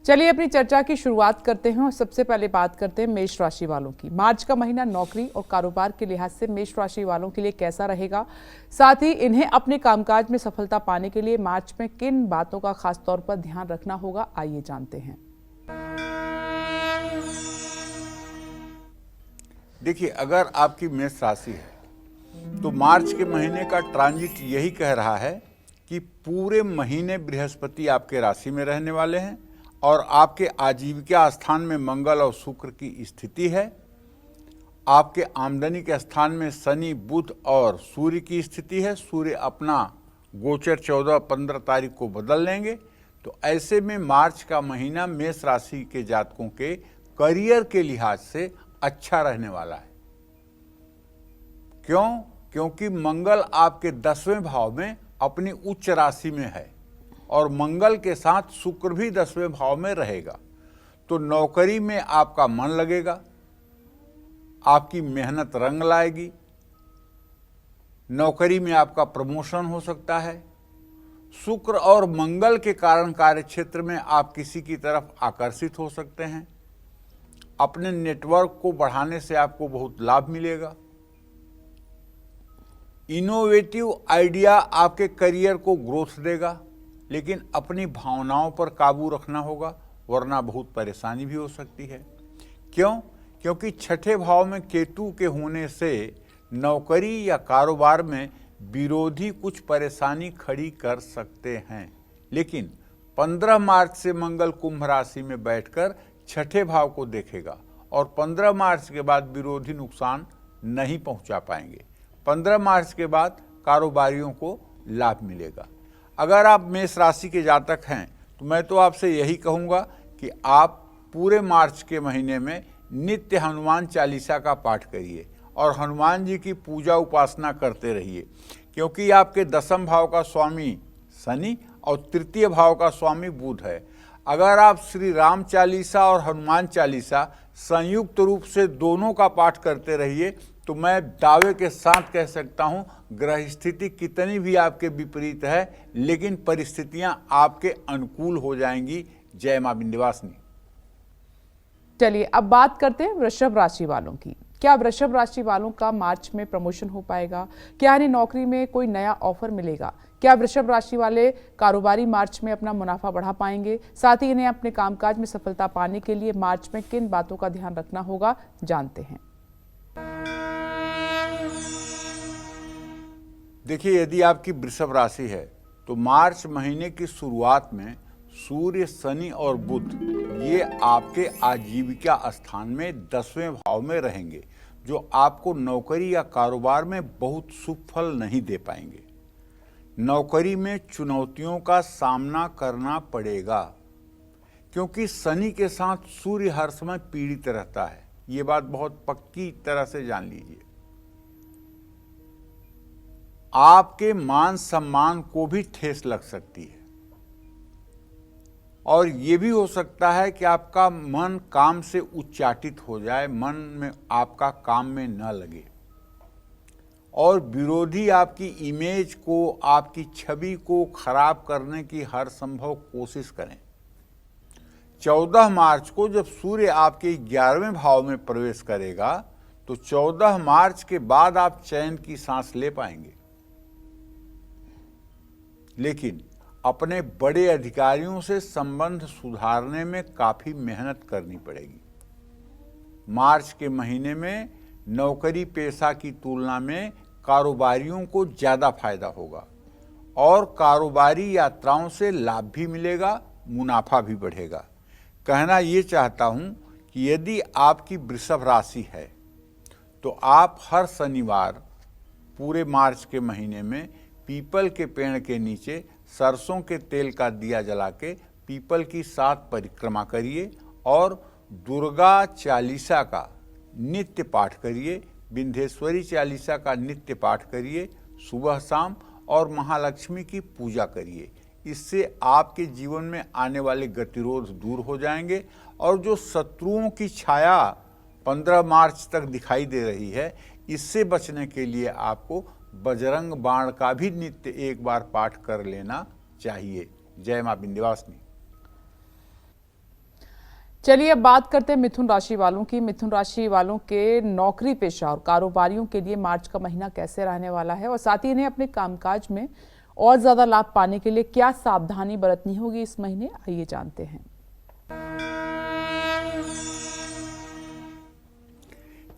चलिए अपनी चर्चा की शुरुआत करते हैं और सबसे पहले बात करते हैं मेष राशि वालों की। मार्च का महीना नौकरी और कारोबार के लिहाज से मेष राशि वालों के लिए कैसा रहेगा, साथ ही इन्हें अपने कामकाज में सफलता पाने के लिए मार्च में किन बातों का खास तौर पर ध्यान रखना होगा, आइए जानते हैं। देखिए, अगर आपकी मेष राशि है तो मार्च के महीने का ट्रांजिट यही कह रहा है कि पूरे महीने बृहस्पति आपके राशि में रहने वाले हैं और आपके आजीविका स्थान में मंगल और शुक्र की स्थिति है। आपके आमदनी के स्थान में शनि, बुध और सूर्य की स्थिति है। सूर्य अपना गोचर 14-15 तारीख को बदल लेंगे। तो ऐसे में मार्च का महीना मेष राशि के जातकों के करियर के लिहाज से अच्छा रहने वाला है। क्यों? क्योंकि मंगल आपके 10वें भाव में अपनी उच्च राशि में है और मंगल के साथ शुक्र भी 10वें भाव में रहेगा। तो नौकरी में आपका मन लगेगा, आपकी मेहनत रंग लाएगी, नौकरी में आपका प्रमोशन हो सकता है। शुक्र और मंगल के कारण कार्यक्षेत्र में आप किसी की तरफ आकर्षित हो सकते हैं। अपने नेटवर्क को बढ़ाने से आपको बहुत लाभ मिलेगा। इनोवेटिव आइडिया आपके करियर को ग्रोथ देगा, लेकिन अपनी भावनाओं पर काबू रखना होगा, वरना बहुत परेशानी भी हो सकती है। क्यों? क्योंकि छठे भाव में केतु के होने से नौकरी या कारोबार में विरोधी कुछ परेशानी खड़ी कर सकते हैं। लेकिन 15 मार्च से मंगल कुंभ राशि में बैठकर छठे भाव को देखेगा और 15 मार्च के बाद विरोधी नुकसान नहीं पहुंचा पाएंगे। 15 मार्च के बाद कारोबारियों को लाभ मिलेगा। अगर आप मेष राशि के जातक हैं तो मैं तो आपसे यही कहूँगा कि आप पूरे मार्च के महीने में नित्य हनुमान चालीसा का पाठ करिए और हनुमान जी की पूजा उपासना करते रहिए, क्योंकि आपके 10वें भाव का स्वामी शनि और तृतीय भाव का स्वामी बुध है। अगर आप श्री राम चालीसा और हनुमान चालीसा संयुक्त रूप से दोनों का पाठ करते रहिए तो मैं दावे के साथ कह सकता हूं, ग्रह स्थिति कितनी भी आपके विपरीत है लेकिन परिस्थितियां आपके अनुकूल हो जाएंगी। जय मां विंध्यवासिनी। चलिए अब बात करते हैं वृषभ राशि वालों की। क्या वृषभ राशि वालों का मार्च में प्रमोशन हो पाएगा? क्या इन्हें नौकरी में कोई नया ऑफर मिलेगा? क्या वृषभ राशि वाले कारोबारी मार्च में अपना मुनाफा बढ़ा पाएंगे? साथ ही इन्हें अपने कामकाज में सफलता पाने के लिए मार्च में किन बातों का ध्यान रखना होगा, जानते हैं। देखिए, यदि आपकी वृषभ राशि है तो मार्च महीने की शुरुआत में सूर्य, शनि और बुध ये आपके आजीविका स्थान में 10वें भाव में रहेंगे, जो आपको नौकरी या कारोबार में बहुत शुभ फल नहीं दे पाएंगे। नौकरी में चुनौतियों का सामना करना पड़ेगा, क्योंकि शनि के साथ सूर्य हर समय पीड़ित रहता है। ये बात बहुत पक्की तरह से जान लीजिए। आपके मान सम्मान को भी ठेस लग सकती है और ये भी हो सकता है कि आपका मन काम से उच्चाटित हो जाए, मन में आपका काम में न लगे और विरोधी आपकी इमेज को, आपकी छवि को खराब करने की हर संभव कोशिश करें। 14 मार्च को जब सूर्य आपके 11वें भाव में प्रवेश करेगा तो 14 मार्च के बाद आप चैन की सांस ले पाएंगे, लेकिन अपने बड़े अधिकारियों से संबंध सुधारने में काफी मेहनत करनी पड़ेगी। मार्च के महीने में नौकरी पेशा की तुलना में कारोबारियों को ज्यादा फायदा होगा और कारोबारी यात्राओं से लाभ भी मिलेगा, मुनाफा भी बढ़ेगा। कहना ये चाहता हूं कि यदि आपकी वृषभ राशि है तो आप हर शनिवार पूरे मार्च के महीने में पीपल के पेड़ के नीचे सरसों के तेल का दिया जला के पीपल की 7 परिक्रमा करिए और दुर्गा चालीसा का नित्य पाठ करिए, विंध्येश्वरी चालीसा का नित्य पाठ करिए सुबह शाम और महालक्ष्मी की पूजा करिए। इससे आपके जीवन में आने वाले गतिरोध दूर हो जाएंगे और जो शत्रुओं की छाया 15 मार्च तक दिखाई दे रही है, इससे बचने के लिए आपको बजरंग बाण का भी नित्य एक बार पाठ कर लेना चाहिए। जय मां विंध्यवासिनी। चलिए अब बात करते हैं मिथुन राशि वालों की। मिथुन राशि वालों के नौकरी पेशा और कारोबारियों के लिए मार्च का महीना कैसे रहने वाला है और साथ ही इन्हें अपने कामकाज में और ज्यादा लाभ पाने के लिए क्या सावधानी बरतनी होगी इस महीने, आइए जानते हैं।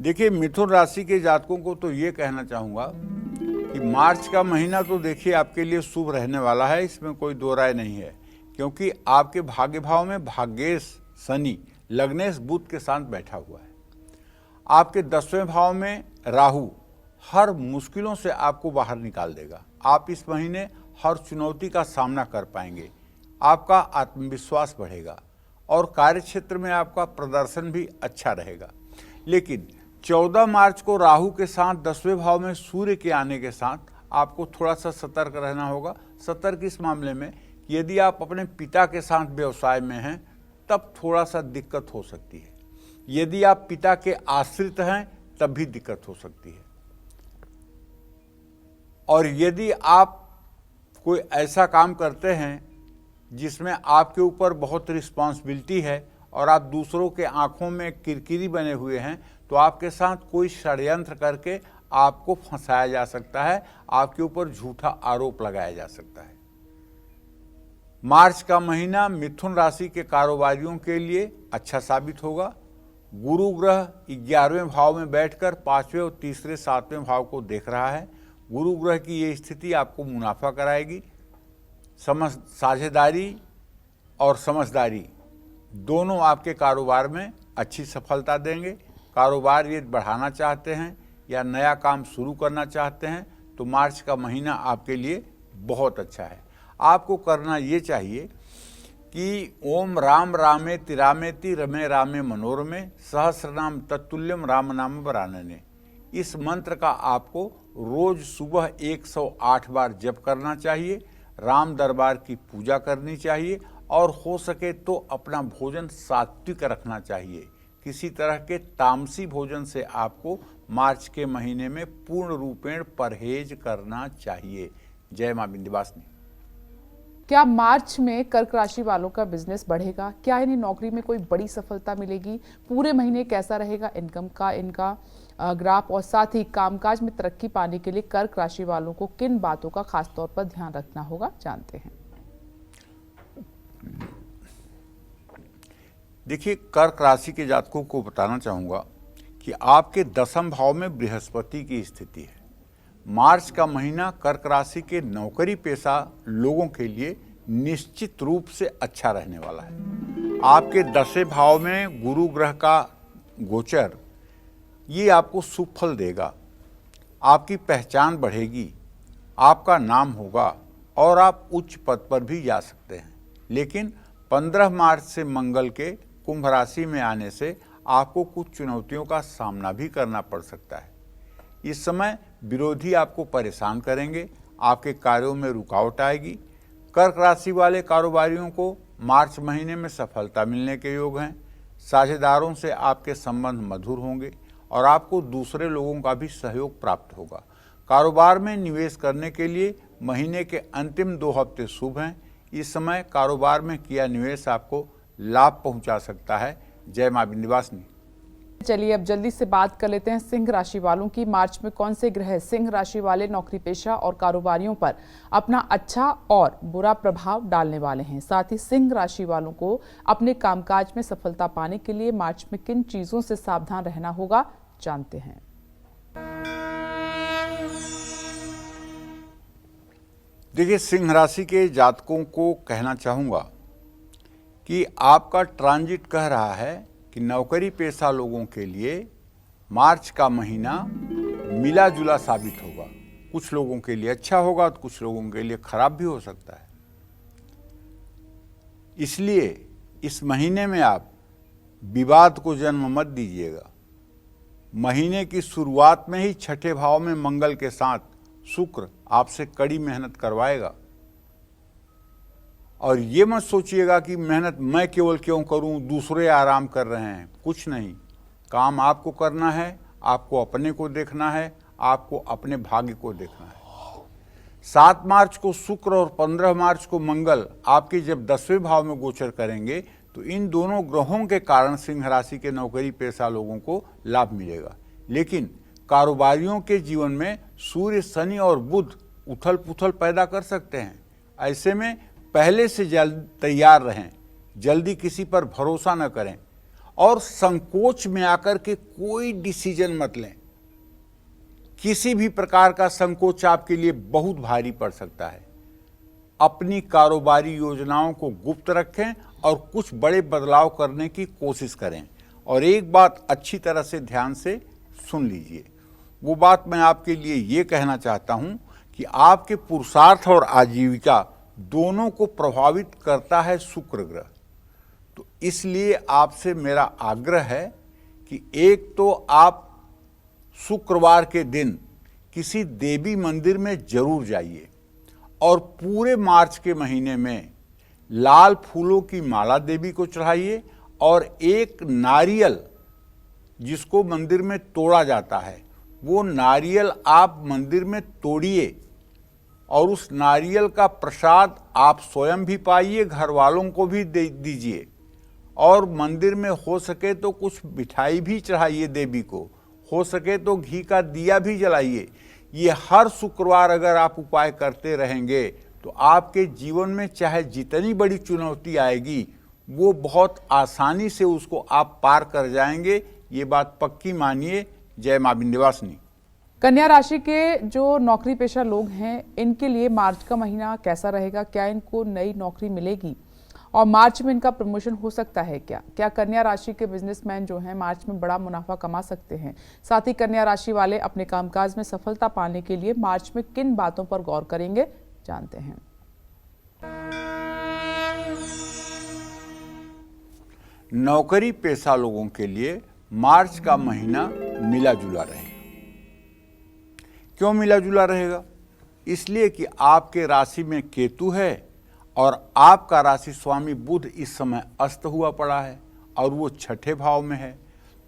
देखिए, मिथुन राशि के जातकों को तो ये कहना चाहूँगा कि मार्च का महीना तो देखिए आपके लिए शुभ रहने वाला है, इसमें कोई दो राय नहीं है, क्योंकि आपके भाग्य भाव में भाग्येश शनि लग्नेश बुध के साथ बैठा हुआ है। आपके 10वें भाव में राहु हर मुश्किलों से आपको बाहर निकाल देगा। आप इस महीने हर चुनौती का सामना कर पाएंगे, आपका आत्मविश्वास बढ़ेगा और कार्यक्षेत्र में आपका प्रदर्शन भी अच्छा रहेगा। लेकिन 14 मार्च को राहु के साथ 10वें भाव में सूर्य के आने के साथ आपको थोड़ा सा सतर्क रहना होगा। सतर्क इस मामले में कि यदि आप अपने पिता के साथ व्यवसाय में हैं तब थोड़ा सा दिक्कत हो सकती है, यदि आप पिता के आश्रित हैं तब भी दिक्कत हो सकती है, और यदि आप कोई ऐसा काम करते हैं जिसमें आपके ऊपर बहुत रिस्पॉन्सिबिलिटी है और आप दूसरों के आंखों में किरकिरी बने हुए हैं तो आपके साथ कोई षड्यंत्र करके आपको फंसाया जा सकता है, आपके ऊपर झूठा आरोप लगाया जा सकता है। मार्च का महीना मिथुन राशि के कारोबारियों के लिए अच्छा साबित होगा। गुरु ग्रह 11वें भाव में बैठकर 5वें और तीसरे 7वें भाव को देख रहा है। गुरु ग्रह की ये स्थिति आपको मुनाफा कराएगी। साझेदारी और समझदारी दोनों आपके कारोबार में अच्छी सफलता देंगे। कारोबार ये बढ़ाना चाहते हैं या नया काम शुरू करना चाहते हैं तो मार्च का महीना आपके लिए बहुत अच्छा है। आपको करना ये चाहिए कि ओम राम रामेति रामेति रमे रामे मनोरमे सहस्रनाम तत्तुल्यम राम नाम वरानने, इस मंत्र का आपको रोज सुबह 108 बार जप करना चाहिए। राम दरबार की पूजा करनी चाहिए और हो सके तो अपना भोजन सात्विक रखना चाहिए। किसी तरह के तामसी भोजन से आपको मार्च के महीने में पूर्ण रूपेण परहेज करना चाहिए। जय मां विंध्यवासिनी। क्या मार्च में कर्क राशि वालों का बिजनेस बढ़ेगा? क्या इन्हें नौकरी में कोई बड़ी सफलता मिलेगी? पूरे महीने कैसा रहेगा इनकम का इनका ग्राफ, और साथ ही कामकाज में तरक्की पाने के लिए कर्क राशि वालों को किन बातों का खास तौर पर ध्यान रखना होगा, जानते हैं। देखिए, कर्क राशि के जातकों को बताना चाहूँगा कि आपके 10वें भाव में बृहस्पति की स्थिति है। मार्च का महीना कर्क राशि के नौकरी पेशा लोगों के लिए निश्चित रूप से अच्छा रहने वाला है। आपके 10वें भाव में गुरु ग्रह का गोचर ये आपको शुभ फल देगा। आपकी पहचान बढ़ेगी, आपका नाम होगा और आप उच्च पद पर भी जा सकते हैं। लेकिन 15 मार्च से मंगल के कुंभ राशि में आने से आपको कुछ चुनौतियों का सामना भी करना पड़ सकता है। इस समय विरोधी आपको परेशान करेंगे, आपके कार्यों में रुकावट आएगी। कर्क राशि वाले कारोबारियों को मार्च महीने में सफलता मिलने के योग हैं। साझेदारों से आपके संबंध मधुर होंगे और आपको दूसरे लोगों का भी सहयोग प्राप्त होगा। कारोबार में निवेश करने के लिए महीने के अंतिम 2 हफ्ते शुभ हैं। इस समय कारोबार में किया निवेश आपको लाभ पहुंचा सकता है। जय मां विंध्यवासिनी। चलिए अब जल्दी से बात कर लेते हैं सिंह राशि वालों की। मार्च में कौन से ग्रह सिंह राशि वाले नौकरी पेशा और कारोबारियों पर अपना अच्छा और बुरा प्रभाव डालने वाले हैं। साथ ही सिंह राशि वालों को अपने कामकाज में सफलता पाने के लिए मार्च में किन चीजों से सावधान रहना होगा, जानते हैं। देखिए, सिंह राशि के जातकों को कहना चाहूँगा कि आपका ट्रांजिट कह रहा है कि नौकरी पेशा लोगों के लिए मार्च का महीना मिला जुला साबित होगा। कुछ लोगों के लिए अच्छा होगा तो कुछ लोगों के लिए खराब भी हो सकता है। इसलिए इस महीने में आप विवाद को जन्म मत दीजिएगा। महीने की शुरुआत में ही 6ठे भाव में मंगल के साथ शुक्र आपसे कड़ी मेहनत करवाएगा और ये मत सोचिएगा कि मेहनत मैं केवल क्यों करूं, दूसरे आराम कर रहे हैं। कुछ नहीं, काम आपको करना है, आपको अपने को देखना है, आपको अपने भाग्य को देखना है। 7 मार्च को शुक्र और 15 मार्च को मंगल आपके जब 10वें भाव में गोचर करेंगे तो इन दोनों ग्रहों के कारण सिंह राशि के नौकरी पेशा लोगों को लाभ मिलेगा। लेकिन कारोबारियों के जीवन में सूर्य, शनि और बुध उथल पुथल पैदा कर सकते हैं। ऐसे में पहले से जल्द तैयार रहें, जल्दी किसी पर भरोसा न करें और संकोच में आकर के कोई डिसीजन मत लें। किसी भी प्रकार का संकोच आपके लिए बहुत भारी पड़ सकता है। अपनी कारोबारी योजनाओं को गुप्त रखें और कुछ बड़े बदलाव करने की कोशिश करें। और एक बात अच्छी तरह से ध्यान से सुन लीजिए, वो बात मैं आपके लिए ये कहना चाहता हूँ कि आपके पुरुषार्थ और आजीविका दोनों को प्रभावित करता है शुक्र ग्रह। तो इसलिए आपसे मेरा आग्रह है कि एक तो आप शुक्रवार के दिन किसी देवी मंदिर में जरूर जाइए और पूरे मार्च के महीने में लाल फूलों की माला देवी को चढ़ाइए और एक नारियल जिसको मंदिर में तोड़ा जाता है वो नारियल आप मंदिर में तोड़िए और उस नारियल का प्रसाद आप स्वयं भी पाइए, घर वालों को भी दे दीजिए और मंदिर में हो सके तो कुछ मिठाई भी चढ़ाइए देवी को, हो सके तो घी का दिया भी जलाइए। ये हर शुक्रवार अगर आप उपाय करते रहेंगे तो आपके जीवन में चाहे जितनी बड़ी चुनौती आएगी वो बहुत आसानी से उसको आप पार कर जाएंगे। ये बात पक्की मानिए। जय मां विंध्यवासिनी। कन्या राशि के जो नौकरी पेशा लोग हैं इनके लिए मार्च का महीना कैसा रहेगा? क्या इनको नई नौकरी मिलेगी और मार्च में इनका प्रमोशन हो सकता है? क्या कन्या राशि के बिजनेसमैन जो हैं मार्च में बड़ा मुनाफा कमा सकते हैं? साथ ही कन्या राशि वाले अपने कामकाज में सफलता पाने के लिए मार्च में किन बातों पर गौर करेंगे, जानते हैं। नौकरी पेशा लोगों के लिए मार्च का महीना मिला जुला रहेगा। क्यों मिला जुला रहेगा? इसलिए कि आपके राशि में केतु है और आपका राशि स्वामी बुध इस समय अस्त हुआ पड़ा है और वो छठे भाव में है।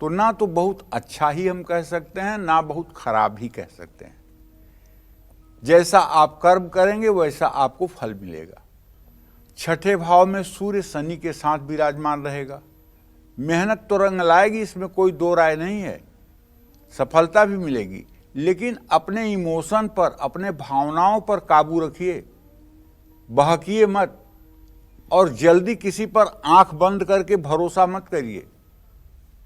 तो ना तो बहुत अच्छा ही हम कह सकते हैं, ना बहुत खराब ही कह सकते हैं। जैसा आप कर्म करेंगे वैसा आपको फल मिलेगा। छठे भाव में सूर्य शनि के साथ विराजमान रहेगा। मेहनत तो रंग लाएगी, इसमें कोई दो राय नहीं है, सफलता भी मिलेगी। लेकिन अपने इमोशन पर, अपने भावनाओं पर काबू रखिए, बहकिए मत और जल्दी किसी पर आंख बंद करके भरोसा मत करिए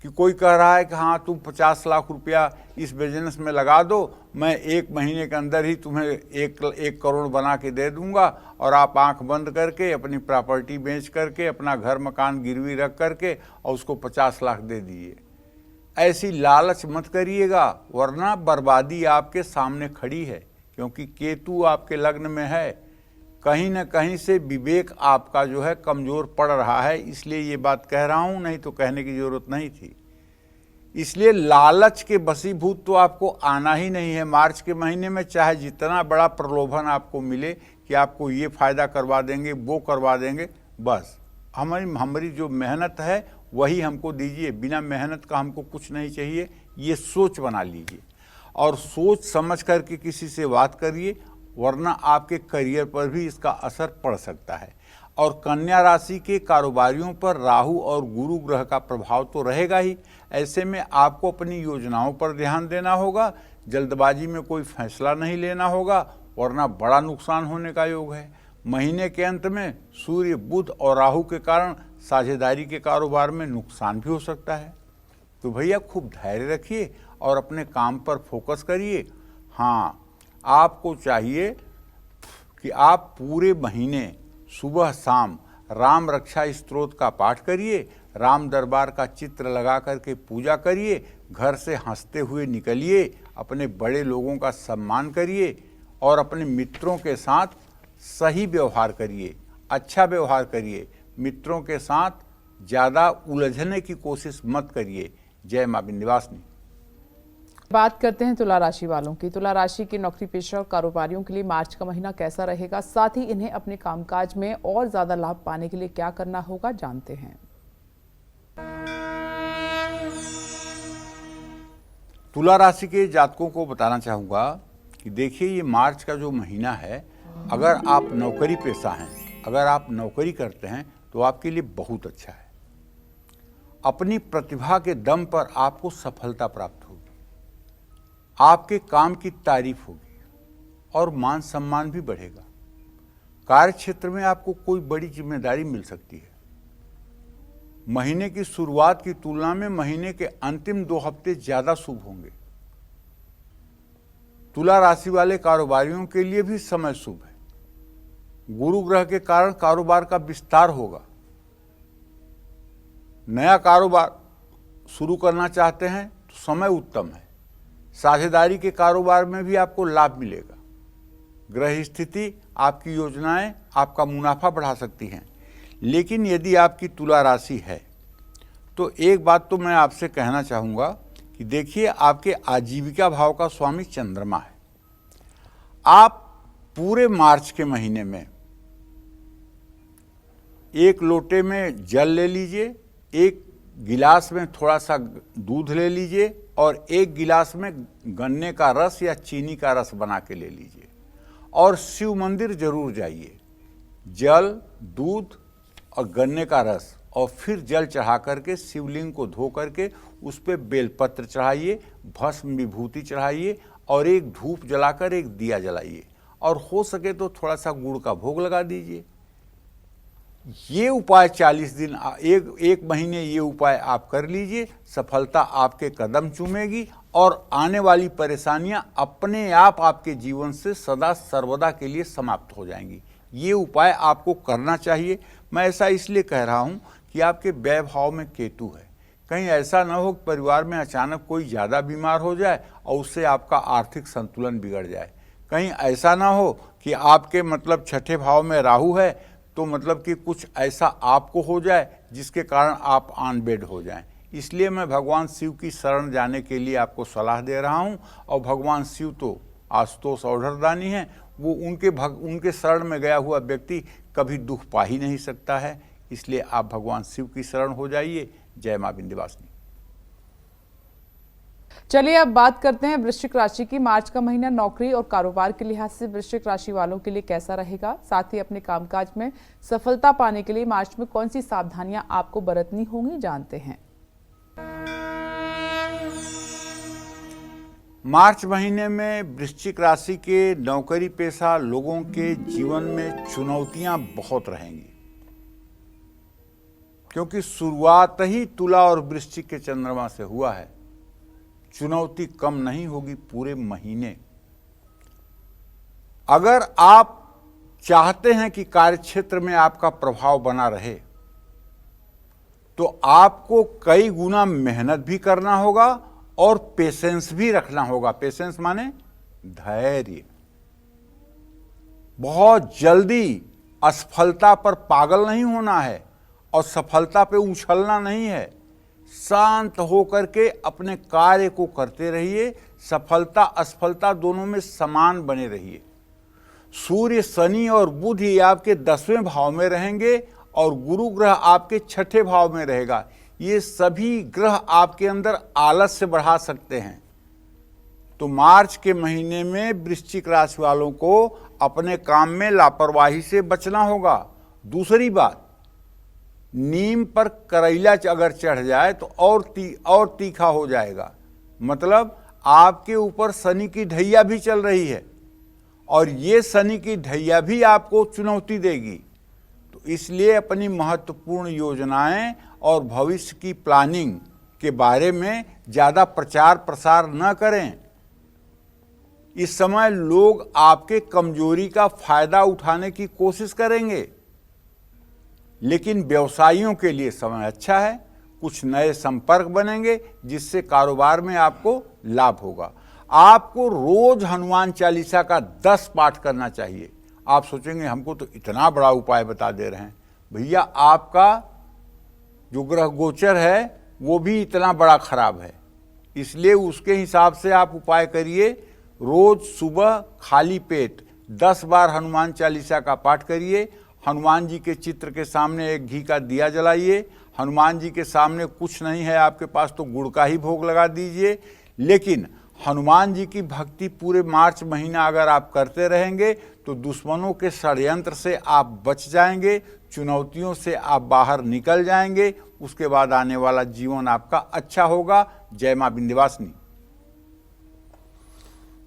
कि कोई कह रहा है कि हाँ तुम 50 लाख रुपया इस बिजनेस में लगा दो, मैं 1 महीने के अंदर ही तुम्हें 1 करोड़ बना के दे दूंगा और आप आंख बंद करके अपनी प्रॉपर्टी बेच करके अपना घर मकान गिरवी रख करके और उसको 50 लाख दे दीजिए। ऐसी लालच मत करिएगा, वरना बर्बादी आपके सामने खड़ी है। क्योंकि केतु आपके लग्न में है, कहीं न कहीं से विवेक आपका जो है कमज़ोर पड़ रहा है, इसलिए ये बात कह रहा हूँ, नहीं तो कहने की ज़रूरत नहीं थी। इसलिए लालच के वशीभूत तो आपको आना ही नहीं है। मार्च के महीने में चाहे जितना बड़ा प्रलोभन आपको मिले कि आपको ये फ़ायदा करवा देंगे, वो करवा देंगे, बस हमारी जो मेहनत है वही हमको दीजिए, बिना मेहनत का हमको कुछ नहीं चाहिए। ये सोच बना लीजिए और सोच समझ करके किसी से बात करिए, वरना आपके करियर पर भी इसका असर पड़ सकता है। और कन्या राशि के कारोबारियों पर राहु और गुरु ग्रह का प्रभाव तो रहेगा ही। ऐसे में आपको अपनी योजनाओं पर ध्यान देना होगा, जल्दबाजी में कोई फैसला नहीं लेना होगा, वरना बड़ा नुकसान होने का योग है। महीने के अंत में सूर्य, बुध और राहु के कारण साझेदारी के कारोबार में नुकसान भी हो सकता है। तो भैया खूब धैर्य रखिए और अपने काम पर फोकस करिए। हाँ, आपको चाहिए कि आप पूरे महीने सुबह शाम राम रक्षा स्तोत्र का पाठ करिए, राम दरबार का चित्र लगा करके पूजा करिए, घर से हंसते हुए निकलिए, अपने बड़े लोगों का सम्मान करिए और अपने मित्रों के साथ सही व्यवहार करिए, अच्छा व्यवहार करिए। मित्रों के साथ ज़्यादा उलझने की कोशिश मत करिए। जय मां विंध्यवासिनी। बात करते हैं तुला राशि वालों की। तुला राशि के नौकरी पेशा और कारोबारियों के लिए मार्च का महीना कैसा रहेगा, साथ ही इन्हें अपने कामकाज में और ज्यादा लाभ पाने के लिए क्या करना होगा, जानते हैं। तुला राशि के जातकों को बताना चाहूँगा कि देखिए ये मार्च का जो महीना है, अगर आप नौकरी पेशा हैं, अगर आप नौकरी करते हैं तो आपके लिए बहुत अच्छा है। अपनी प्रतिभा के दम पर आपको सफलता प्राप्त होगी, आपके काम की तारीफ होगी और मान सम्मान भी बढ़ेगा। कार्य क्षेत्र में आपको कोई बड़ी जिम्मेदारी मिल सकती है। महीने की शुरुआत की तुलना में महीने के अंतिम 2 हफ्ते ज्यादा शुभ होंगे। तुला राशि वाले कारोबारियों के लिए भी समय शुभ है। गुरु ग्रह के कारण कारोबार का विस्तार होगा। नया कारोबार शुरू करना चाहते हैं तो समय उत्तम है। साझेदारी के कारोबार में भी आपको लाभ मिलेगा। ग्रह स्थिति आपकी योजनाएं आपका मुनाफा बढ़ा सकती हैं। लेकिन यदि आपकी तुला राशि है तो एक बात तो मैं आपसे कहना चाहूँगा कि देखिए, आपके आजीविका भाव का स्वामी चंद्रमा है। आप पूरे मार्च के महीने में 1 लोटे में जल ले लीजिए, 1 गिलास में थोड़ा सा दूध ले लीजिए और 1 गिलास में गन्ने का रस या चीनी का रस बना के ले लीजिए और शिव मंदिर जरूर जाइए। जल, दूध और गन्ने का रस और फिर जल चढ़ा करके शिवलिंग को धो करके उस पर बेलपत्र चढ़ाइए, भस्म विभूति चढ़ाइए और एक धूप जलाकर एक दिया जलाइए और हो सके तो थोड़ा सा गुड़ का भोग लगा दीजिए। ये उपाय 40 दिन, एक महीने ये उपाय आप कर लीजिए। सफलता आपके कदम चूमेगी और आने वाली परेशानियां अपने आप आपके जीवन से सदा सर्वदा के लिए समाप्त हो जाएंगी। ये उपाय आपको करना चाहिए। मैं ऐसा इसलिए कह रहा हूं कि आपके व्यय भाव में केतु है। कहीं ऐसा ना हो कि परिवार में अचानक कोई ज़्यादा बीमार हो जाए और उससे आपका आर्थिक संतुलन बिगड़ जाए। कहीं ऐसा ना हो कि आपके मतलब 6ठे भाव में राहु है तो मतलब कि कुछ ऐसा आपको हो जाए जिसके कारण आप ऑन बेड हो जाएं। इसलिए मैं भगवान शिव की शरण जाने के लिए आपको सलाह दे रहा हूं। और भगवान शिव तो आशुतोष औढ़रदानी हैं। वो उनके शरण में गया हुआ व्यक्ति कभी दुख पा ही नहीं सकता है। इसलिए आप भगवान शिव की शरण हो जाइए। जय मां विंध्यवासिनी। चलिए अब बात करते हैं वृश्चिक राशि की। मार्च का महीना नौकरी और कारोबार के लिहाज से वृश्चिक राशि वालों के लिए कैसा रहेगा, साथ ही अपने कामकाज में सफलता पाने के लिए मार्च में कौन सी सावधानियां आपको बरतनी होंगी, जानते हैं। मार्च महीने में वृश्चिक राशि के नौकरी पेशा लोगों के जीवन में चुनौतियां बहुत रहेंगी, क्योंकि शुरुआत ही तुला और वृश्चिक के चंद्रमा से हुआ है। चुनौती कम नहीं होगी पूरे महीने। अगर आप चाहते हैं कि कार्यक्षेत्र में आपका प्रभाव बना रहे तो आपको कई गुना मेहनत भी करना होगा और पेशेंस भी रखना होगा। पेशेंस माने धैर्य। बहुत जल्दी असफलता पर पागल नहीं होना है और सफलता पे उछलना नहीं है। शांत होकर के अपने कार्य को करते रहिए। सफलता असफलता दोनों में समान बने रहिए। सूर्य, शनि और बुध ही आपके 10वें भाव में रहेंगे और गुरु ग्रह आपके 6ठे भाव में रहेगा। ये सभी ग्रह आपके अंदर आलस्य बढ़ा सकते हैं। तो मार्च के महीने में वृश्चिक राशि वालों को अपने काम में लापरवाही से बचना होगा। दूसरी बात, नीम पर करैला अगर चढ़ जाए तो और तीखा हो जाएगा। मतलब आपके ऊपर शनि की ढैया भी चल रही है और ये शनि की ढैया भी आपको चुनौती देगी। तो इसलिए अपनी महत्वपूर्ण योजनाएं और भविष्य की प्लानिंग के बारे में ज़्यादा प्रचार प्रसार न करें। इस समय लोग आपके कमजोरी का फायदा उठाने की कोशिश करेंगे, लेकिन व्यवसायियों के लिए समय अच्छा है। कुछ नए संपर्क बनेंगे जिससे कारोबार में आपको लाभ होगा। आपको रोज हनुमान चालीसा का 10 पाठ करना चाहिए। आप सोचेंगे हमको तो इतना बड़ा उपाय बता दे रहे हैं। भैया, आपका जो ग्रह गोचर है वो भी इतना बड़ा खराब है, इसलिए उसके हिसाब से आप उपाय करिए। रोज सुबह खाली पेट 10 बार हनुमान चालीसा का पाठ करिए। हनुमान जी के चित्र के सामने एक घी का दिया जलाइए। हनुमान जी के सामने कुछ नहीं है आपके पास तो गुड़ का ही भोग लगा दीजिए। लेकिन हनुमान जी की भक्ति पूरे मार्च महीना अगर आप करते रहेंगे तो दुश्मनों के षड्यंत्र से आप बच जाएंगे, चुनौतियों से आप बाहर निकल जाएंगे। उसके बाद आने वाला जीवन आपका अच्छा होगा। जय मां विंध्यवासिनी।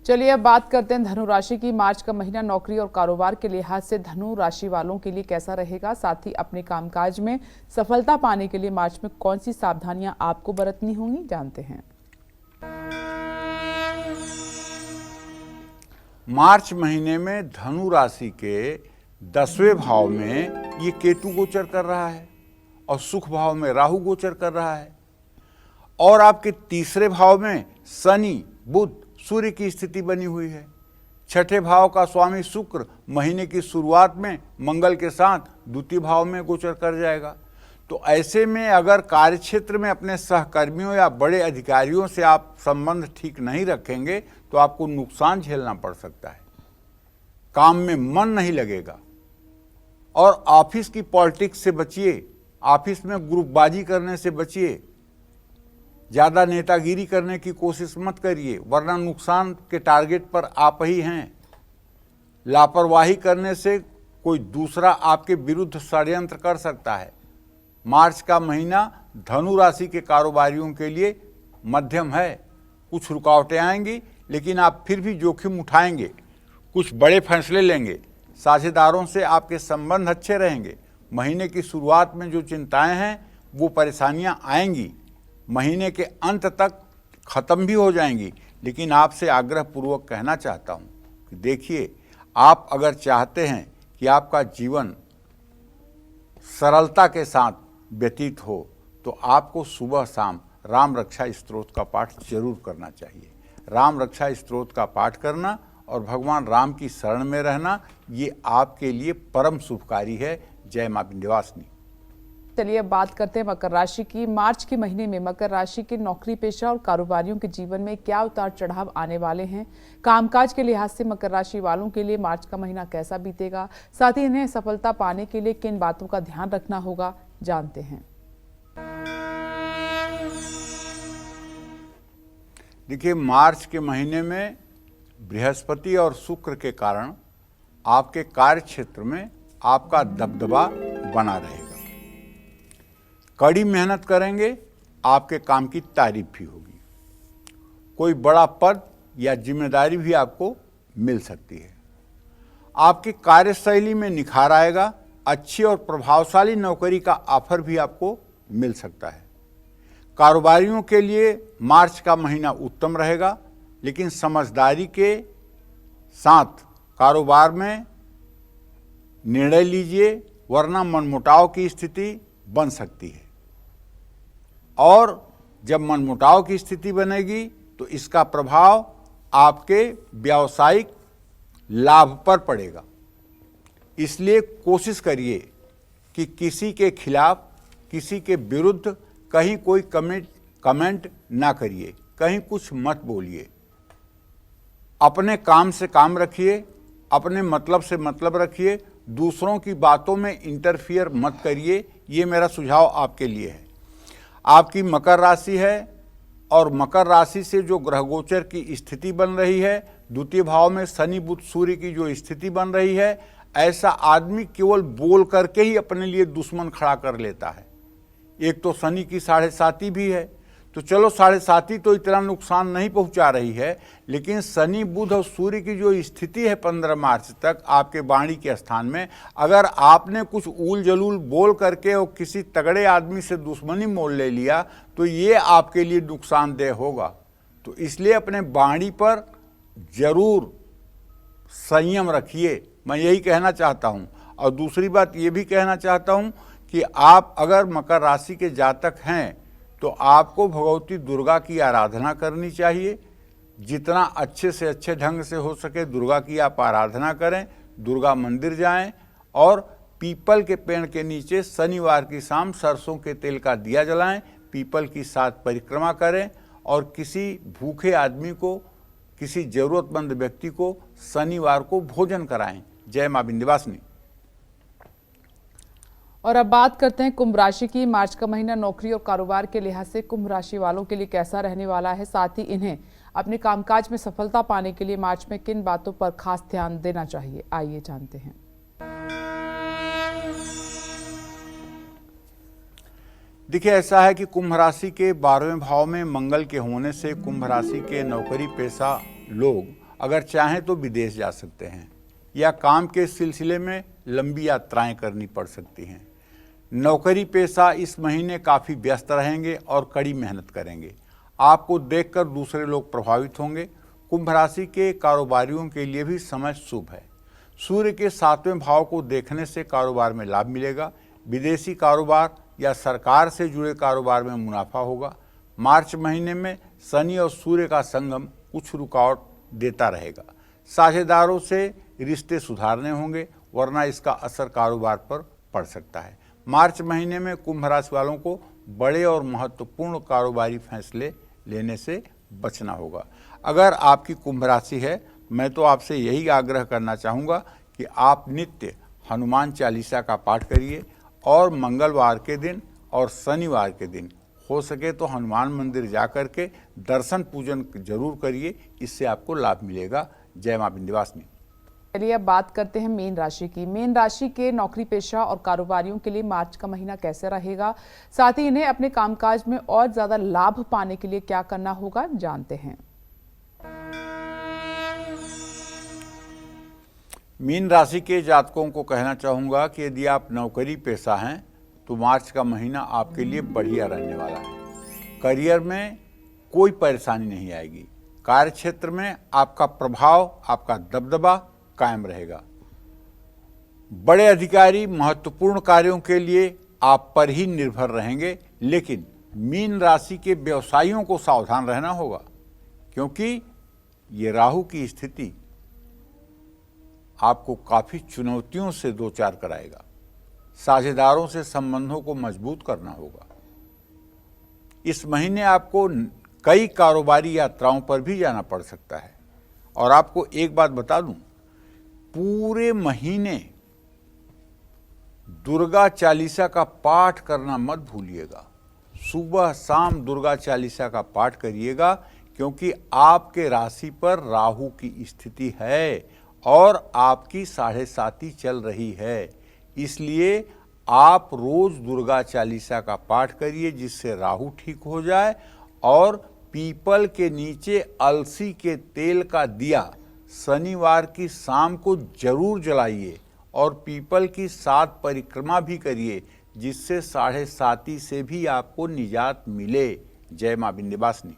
चलिए अब बात करते हैं धनु राशि की। मार्च का महीना नौकरी और कारोबार के लिहाज से धनु राशि वालों के लिए कैसा रहेगा, साथ ही अपने कामकाज में सफलता पाने के लिए मार्च में कौन सी सावधानियां आपको बरतनी होंगी, जानते हैं। मार्च महीने में धनु राशि के 10वें भाव में ये केतु गोचर कर रहा है और सुख भाव में राहु गोचर कर रहा है, और आपके 3रे भाव में शनि, बुध, सूर्य की स्थिति बनी हुई है। 6ठे भाव का स्वामी शुक्र महीने की शुरुआत में मंगल के साथ 2य भाव में गोचर कर जाएगा। तो ऐसे में अगर कार्यक्षेत्र में अपने सहकर्मियों या बड़े अधिकारियों से आप संबंध ठीक नहीं रखेंगे तो आपको नुकसान झेलना पड़ सकता है। काम में मन नहीं लगेगा। और ऑफिस की पॉलिटिक्स से बचिए, ऑफिस में ग्रुपबाजी करने से बचिए, ज़्यादा नेतागिरी करने की कोशिश मत करिए, वरना नुकसान के टारगेट पर आप ही हैं। लापरवाही करने से कोई दूसरा आपके विरुद्ध षड्यंत्र कर सकता है। मार्च का महीना धनु राशि के कारोबारियों के लिए मध्यम है। कुछ रुकावटें आएंगी, लेकिन आप फिर भी जोखिम उठाएंगे, कुछ बड़े फैसले लेंगे। साझेदारों से आपके संबंध अच्छे रहेंगे। महीने की शुरुआत में जो चिंताएं हैं वो परेशानियां आएंगी, महीने के अंत तक ख़त्म भी हो जाएंगी। लेकिन आपसे आग्रहपूर्वक कहना चाहता हूं कि देखिए, आप अगर चाहते हैं कि आपका जीवन सरलता के साथ व्यतीत हो तो आपको सुबह शाम राम रक्षा स्तोत्र का पाठ जरूर करना चाहिए। राम रक्षा स्तोत्र का पाठ करना और भगवान राम की शरण में रहना, ये आपके लिए परम शुभकारी है। जय मां विंध्यवासिनी। चलिए अब बात करते हैं मकर राशि की। मार्च के महीने में मकर राशि के नौकरी पेशा और कारोबारियों के जीवन में क्या उतार चढ़ाव आने वाले हैं, कामकाज के लिहाज से मकर राशि वालों के लिए मार्च का महीना कैसा बीतेगा, साथ ही इन्हें सफलता पाने के लिए किन बातों का ध्यान रखना होगा, जानते हैं। देखिए, मार्च के महीने में बृहस्पति और शुक्र के कारण आपके कार्य क्षेत्र में आपका दबदबा बना रहेगा। कड़ी मेहनत करेंगे, आपके काम की तारीफ भी होगी। कोई बड़ा पद या जिम्मेदारी भी आपको मिल सकती है। आपकी कार्यशैली में निखार आएगा। अच्छी और प्रभावशाली नौकरी का ऑफर भी आपको मिल सकता है। कारोबारियों के लिए मार्च का महीना उत्तम रहेगा, लेकिन समझदारी के साथ कारोबार में निर्णय लीजिए, वरना मनमुटाव की स्थिति बन सकती है। और जब मनमुटाव की स्थिति बनेगी तो इसका प्रभाव आपके व्यावसायिक लाभ पर पड़ेगा। इसलिए कोशिश करिए कि किसी के खिलाफ, किसी के विरुद्ध कहीं कोई कमेंट ना करिए, कहीं कुछ मत बोलिए। अपने काम से काम रखिए, अपने मतलब से मतलब रखिए, दूसरों की बातों में इंटरफियर मत करिए। ये मेरा सुझाव आपके लिए है। आपकी मकर राशि है और मकर राशि से जो ग्रह गोचर की स्थिति बन रही है, 2य भाव में शनि बुध सूर्य की जो स्थिति बन रही है, ऐसा आदमी केवल बोल करके ही अपने लिए दुश्मन खड़ा कर लेता है। एक तो शनि की 7.5 भी है, तो चलो 7.5 तो इतना नुकसान नहीं पहुंचा रही है, लेकिन शनि बुध और सूर्य की जो स्थिति है 15 मार्च तक आपके वाणी के स्थान में, अगर आपने कुछ ऊल जलूल बोल करके और किसी तगड़े आदमी से दुश्मनी मोल ले लिया तो ये आपके लिए नुकसानदेह होगा। तो इसलिए अपने वाणी पर जरूर संयम रखिए, मैं यही कहना चाहता हूँ। और दूसरी बात ये भी कहना चाहता हूँ कि आप अगर मकर राशि के जातक हैं तो आपको भगवती दुर्गा की आराधना करनी चाहिए। जितना अच्छे से अच्छे ढंग से हो सके दुर्गा की आप आराधना करें, दुर्गा मंदिर जाएं और पीपल के पेड़ के नीचे शनिवार की शाम सरसों के तेल का दिया जलाएं, पीपल की 7 परिक्रमा करें और किसी भूखे आदमी को, किसी जरूरतमंद व्यक्ति को शनिवार को भोजन कराएं। जय मां विंध्यवासिनी। और अब बात करते हैं कुंभ राशि की। मार्च का महीना नौकरी और कारोबार के लिहाज से कुंभ राशि वालों के लिए कैसा रहने वाला है, साथ ही इन्हें अपने कामकाज में सफलता पाने के लिए मार्च में किन बातों पर खास ध्यान देना चाहिए, आइए जानते हैं। देखिए, ऐसा है कि कुंभ राशि के 12वें भाव में मंगल के होने से कुंभ राशि के नौकरी पेशा लोग अगर चाहें तो विदेश जा सकते हैं या काम के सिलसिले में लंबी यात्राएं करनी पड़ सकती हैं। नौकरी पेशा इस महीने काफ़ी व्यस्त रहेंगे और कड़ी मेहनत करेंगे। आपको देखकर दूसरे लोग प्रभावित होंगे। कुंभ राशि के कारोबारियों के लिए भी समय शुभ है। सूर्य के 7वें भाव को देखने से कारोबार में लाभ मिलेगा। विदेशी कारोबार या सरकार से जुड़े कारोबार में मुनाफा होगा। मार्च महीने में शनि और सूर्य का संगम कुछ रुकावट देता रहेगा। साझेदारों से रिश्ते सुधारने होंगे, वरना इसका असर कारोबार पर पड़ सकता है। मार्च महीने में कुंभ राशि वालों को बड़े और महत्वपूर्ण कारोबारी फैसले लेने से बचना होगा। अगर आपकी कुंभ राशि है, मैं तो आपसे यही आग्रह करना चाहूँगा कि आप नित्य हनुमान चालीसा का पाठ करिए और मंगलवार के दिन और शनिवार के दिन हो सके तो हनुमान मंदिर जा कर के दर्शन पूजन जरूर करिए। इससे आपको लाभ मिलेगा। जय मां विंध्यवासिनी। चलिए अब बात करते हैं मीन राशि की। मीन राशि के नौकरी पेशा और कारोबारियों के लिए मार्च का महीना कैसे रहेगा, साथ ही इन्हें अपने कामकाज में और ज्यादा लाभ पाने के लिए क्या करना होगा, जानते हैं। मीन राशि के जातकों को कहना चाहूँगा कि यदि आप नौकरी पेशा हैं तो मार्च का महीना आपके लिए बढ़िया रहने वाला है। करियर में कोई परेशानी नहीं आएगी। कार्य क्षेत्र में आपका प्रभाव, आपका दबदबा कायम रहेगा। बड़े अधिकारी महत्वपूर्ण कार्यों के लिए आप पर ही निर्भर रहेंगे, लेकिन मीन राशि के व्यवसायियों को सावधान रहना होगा, क्योंकि ये राहु की स्थिति आपको काफी चुनौतियों से दो चार कराएगा। साझेदारों से संबंधों को मजबूत करना होगा। इस महीने आपको कई कारोबारी यात्राओं पर भी जाना पड़ सकता है। और आपको एक बात बता दूं, पूरे महीने दुर्गा चालीसा का पाठ करना मत भूलिएगा। सुबह शाम दुर्गा चालीसा का पाठ करिएगा, क्योंकि आपके राशि पर राहु की स्थिति है और आपकी 7.5 चल रही है। इसलिए आप रोज दुर्गा चालीसा का पाठ करिए, जिससे राहु ठीक हो जाए। और पीपल के नीचे अलसी के तेल का दिया शनिवार की शाम को जरूर जलाइए और पीपल की 7 परिक्रमा भी करिए, जिससे 7.5 से भी आपको निजात मिले। जय मां विंध्यवासिनी।